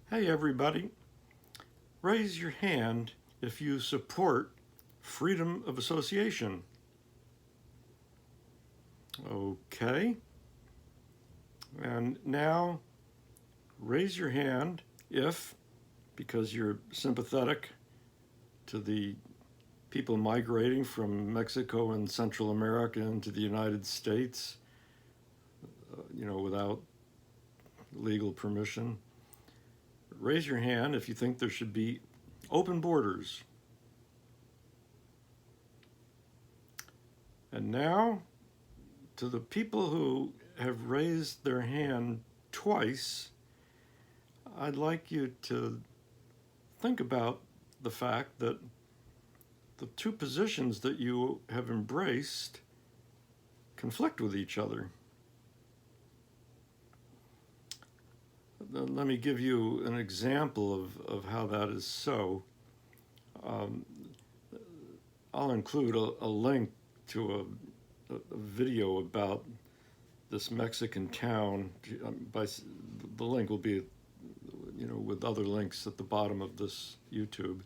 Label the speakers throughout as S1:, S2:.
S1: Hey everybody, raise your hand if you support freedom of association. Okay, and now raise your hand if, because you're sympathetic to the people migrating from Mexico and Central America into the United States, without legal permission. Raise your hand if you think there should be open borders. And now, to the people who have raised their hand twice, I'd like you to think about the fact that the two positions that you have embraced conflict with each other. Let me give you an example of how that is so. I'll include a link to a video about this Mexican town. The link will be, with other links at the bottom of this YouTube.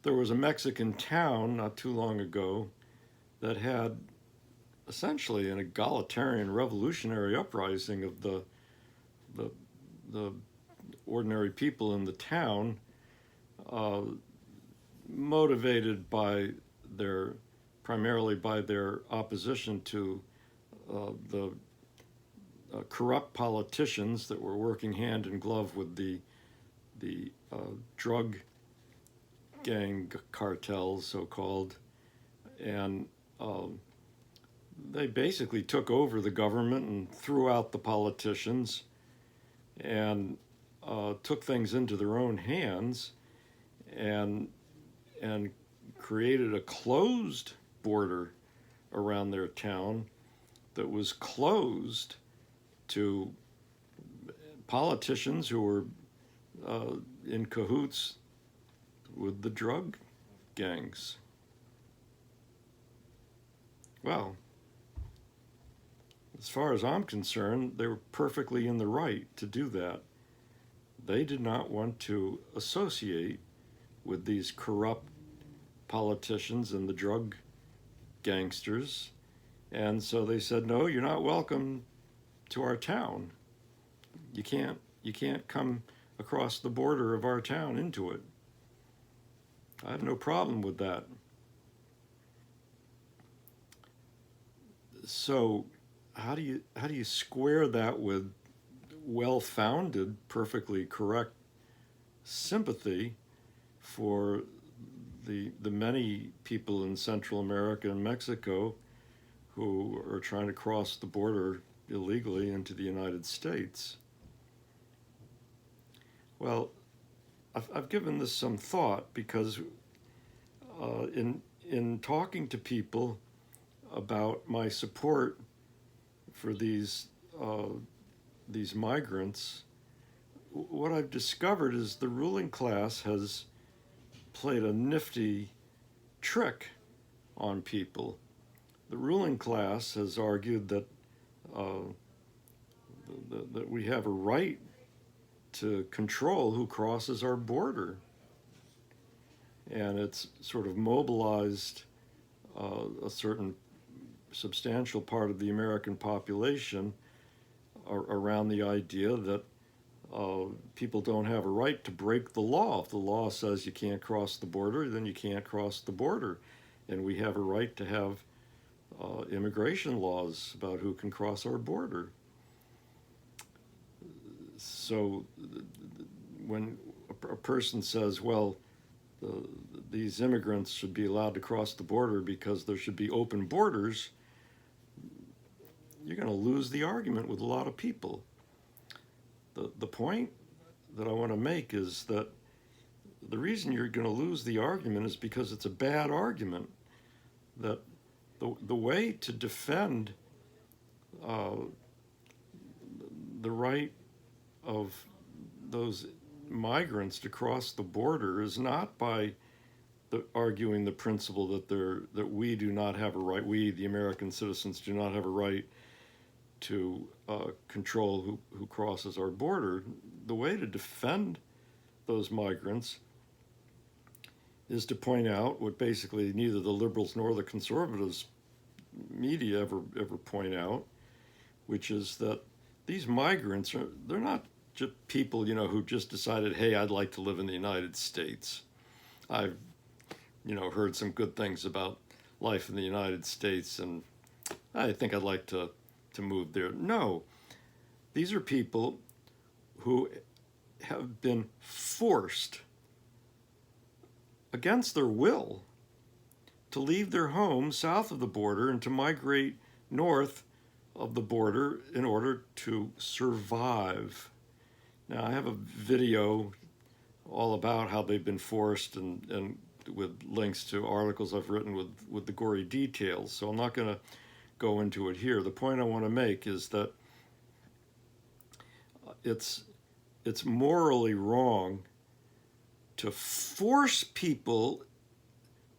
S1: There was a Mexican town not too long ago that had essentially an egalitarian revolutionary uprising of the ordinary people in the town, motivated primarily by their opposition to the corrupt politicians that were working hand in glove with the drug gang cartels, so-called, and they basically took over the government and threw out the politicians and took things into their own hands and created a closed border around their town that was closed to politicians who were in cahoots with the drug gangs. Well, as far as I'm concerned, they were perfectly in the right to do that. They did not want to associate with these corrupt politicians and the drug gangsters, and so they said, no, you're not welcome to our town. You can't come across the border of our town into it. I have no problem with that. So how do you square that with well-founded, perfectly correct sympathy for the many people in Central America and Mexico who are trying to cross the border illegally into the United States? Well, I've given this some thought because in talking to people about my support for these migrants, what I've discovered is the ruling class has played a nifty trick on people. The ruling class has argued that that we have a right to control who crosses our border, and it's sort of mobilized a certain substantial part of the American population around the idea that people don't have a right to break the law. If the law says you can't cross the border, then you can't cross the border. And we have a right to have immigration laws about who can cross our border. So when a person says, well, these immigrants should be allowed to cross the border because there should be open borders, you're going to lose the argument with a lot of people. The point that I want to make is that the reason you're going to lose the argument is because it's a bad argument. That the way to defend the right of those migrants to cross the border is not by arguing the principle that we do not have a right, we, the American citizens, do not have a right to control who crosses our border. The way to defend those migrants is to point out what basically neither the liberals nor the conservatives media ever point out, which is that these migrants they're not just people, who just decided, hey, I'd like to live in the United States. I've, heard some good things about life in the United States, and I think I'd like to move there. No, these are people who have been forced against their will to leave their homes south of the border and to migrate north of the border in order to survive. Now, I have a video all about how they've been forced and with links to articles I've written with the gory details, so I'm not going to go into it here. The point I want to make is that it's morally wrong to force people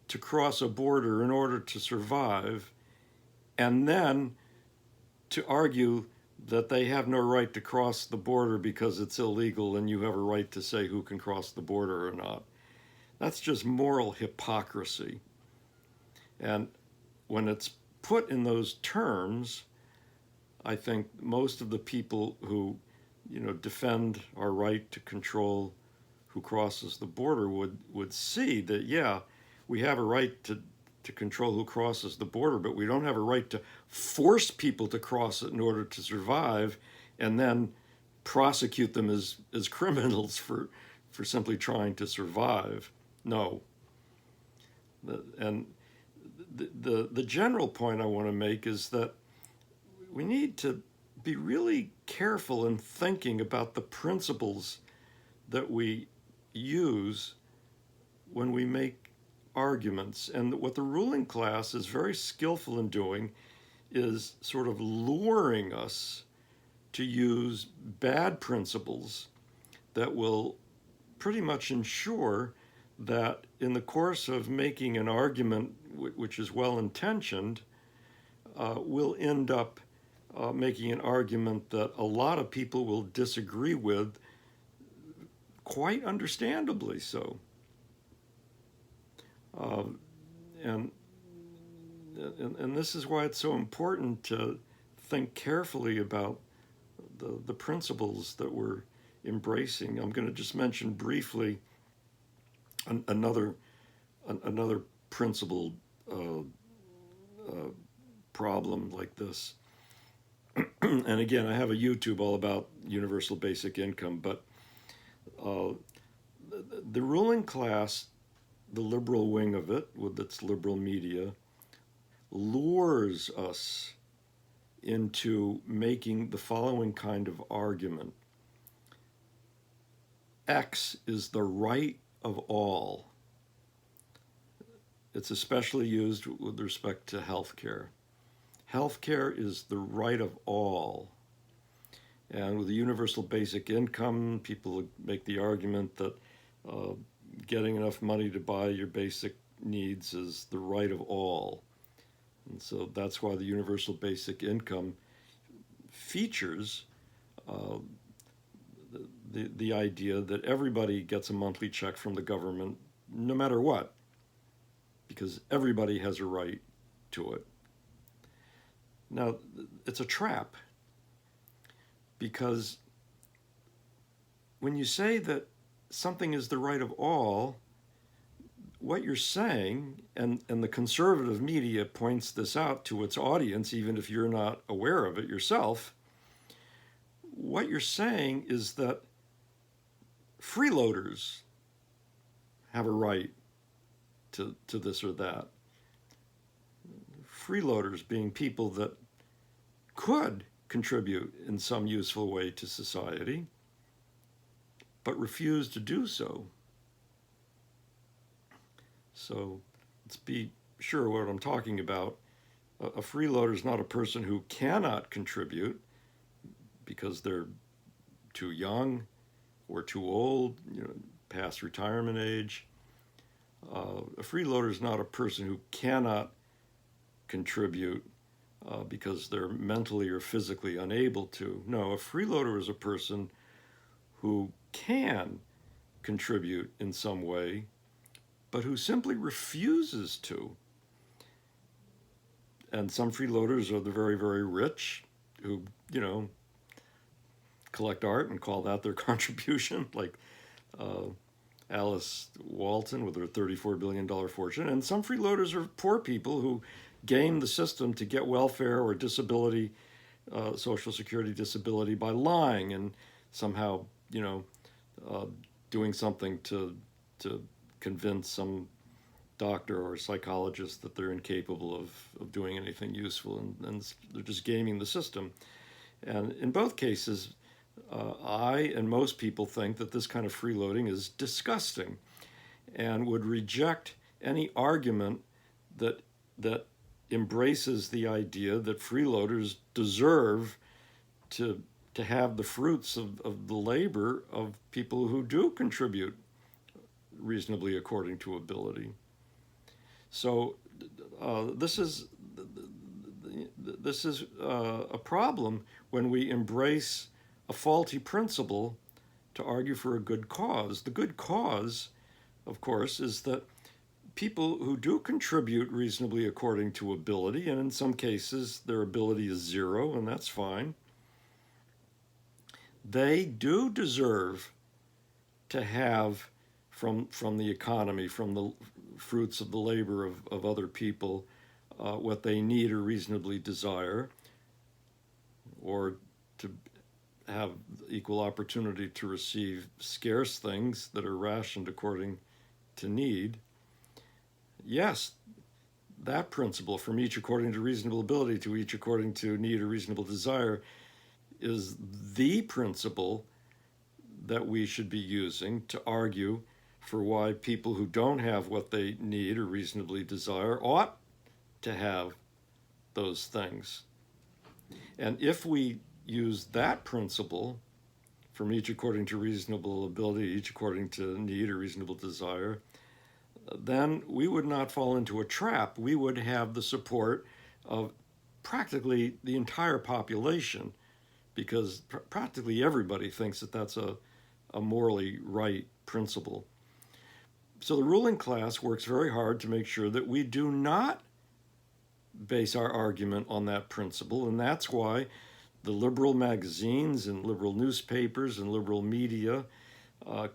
S1: to cross a border in order to survive, and then to argue that they have no right to cross the border because it's illegal and you have a right to say who can cross the border or not. That's just moral hypocrisy. And when it's put in those terms, I think most of the people who, defend our right to control who crosses the border would see that, yeah, we have a right to control who crosses the border, but we don't have a right to force people to cross it in order to survive and then prosecute them as criminals for simply trying to survive. No. And the general point I want to make is that we need to be really careful in thinking about the principles that we use when we make arguments. And what the ruling class is very skillful in doing is sort of luring us to use bad principles that will pretty much ensure that in the course of making an argument which is well-intentioned, we'll end up making an argument that a lot of people will disagree with, quite understandably so. And this is why it's so important to think carefully about the principles that we're embracing. I'm going to just mention briefly another principled problem like this. And again, I have a YouTube all about universal basic income, but the ruling class, the liberal wing of it, with its liberal media, lures us into making the following kind of argument. X is the right of all. It's especially used with respect to healthcare. Healthcare is the right of all. And with the universal basic income, people make the argument that getting enough money to buy your basic needs is the right of all. And so that's why the universal basic income features the idea that everybody gets a monthly check from the government, no matter what, because everybody has a right to it. Now, it's a trap, because when you say that something is the right of all, what you're saying, and the conservative media points this out to its audience, even if you're not aware of it yourself, what you're saying is that freeloaders have a right to this or that. Freeloaders being people that could contribute in some useful way to society, but refuse to do so. So let's be sure what I'm talking about. A freeloader is not a person who cannot contribute because they're too young or too old, past retirement age. A freeloader is not a person who cannot contribute because they're mentally or physically unable to. No, a freeloader is a person who can contribute in some way, but who simply refuses to. And some freeloaders are the very, very rich who, collect art and call that their contribution, like uh, Alice Walton with her $34 billion fortune. And some freeloaders are poor people who game the system to get welfare or disability, Social Security disability, by lying and somehow, uh, doing something to convince some doctor or psychologist that they're incapable of doing anything useful, and they're just gaming the system. And in both cases, I and most people think that this kind of freeloading is disgusting and would reject any argument that embraces the idea that freeloaders deserve to to have the fruits of the labor of people who do contribute reasonably according to ability. So this is a problem when we embrace a faulty principle to argue for a good cause. The good cause, of course, is that people who do contribute reasonably according to ability, and in some cases their ability is zero, and that's fine, they do deserve to have from the economy, from the fruits of the labor of other people, what they need or reasonably desire, or to have equal opportunity to receive scarce things that are rationed according to need. Yes, that principle, from each according to reasonable ability to each according to need or reasonable desire, is the principle that we should be using to argue for why people who don't have what they need or reasonably desire ought to have those things. And if we use that principle, from each according to reasonable ability, each according to need or reasonable desire, then we would not fall into a trap. We would have the support of practically the entire population, because practically everybody thinks that that's a morally right principle. So the ruling class works very hard to make sure that we do not base our argument on that principle, and that's why the liberal magazines and liberal newspapers and liberal media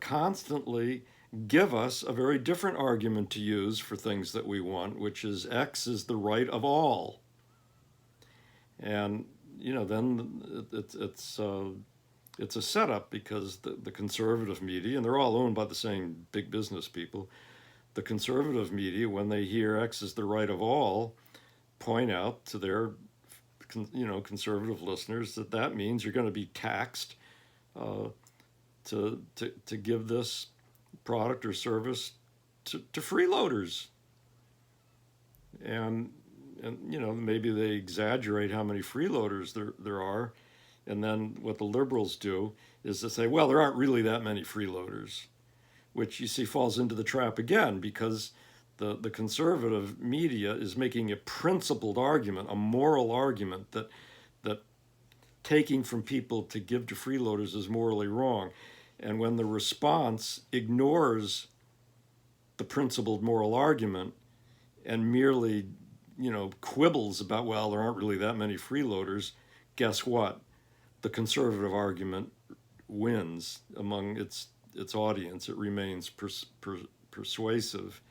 S1: constantly give us a very different argument to use for things that we want, which is X is the right of all. And then it's a setup, because the conservative media, and they're all owned by the same big business people, the conservative media, when they hear X is the right of all, point out to their conservative listeners that means you're going to be taxed to give this product or service to freeloaders. And maybe they exaggerate how many freeloaders there are, and then what the liberals do is to say, well, there aren't really that many freeloaders, which you see falls into the trap again, because the conservative media is making a principled argument, a moral argument, that taking from people to give to freeloaders is morally wrong. And when the response ignores the principled moral argument and merely quibbles about, well, there aren't really that many freeloaders, guess what? The conservative argument wins among its audience. It remains persuasive.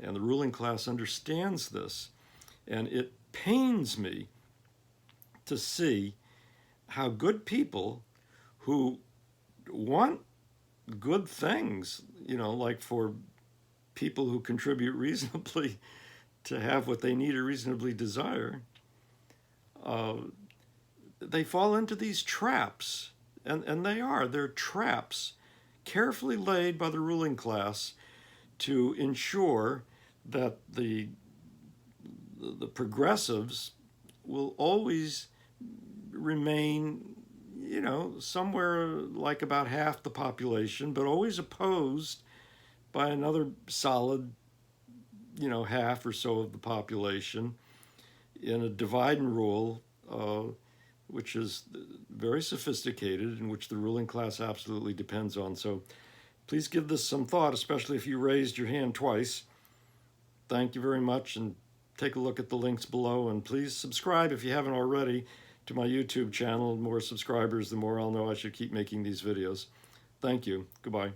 S1: And the ruling class understands this. And it pains me to see how good people who want good things, like for people who contribute reasonably to have what they need or reasonably desire, they fall into these traps. And they're traps carefully laid by the ruling class to ensure that the progressives will always remain, somewhere like about half the population, but always opposed by another solid, half or so of the population in a divide and rule, which is very sophisticated and which the ruling class absolutely depends on. So please give this some thought, especially if you raised your hand twice. Thank you very much, and take a look at the links below, and please subscribe if you haven't already to my YouTube channel. The more subscribers, the more I'll know I should keep making these videos. Thank you. Goodbye.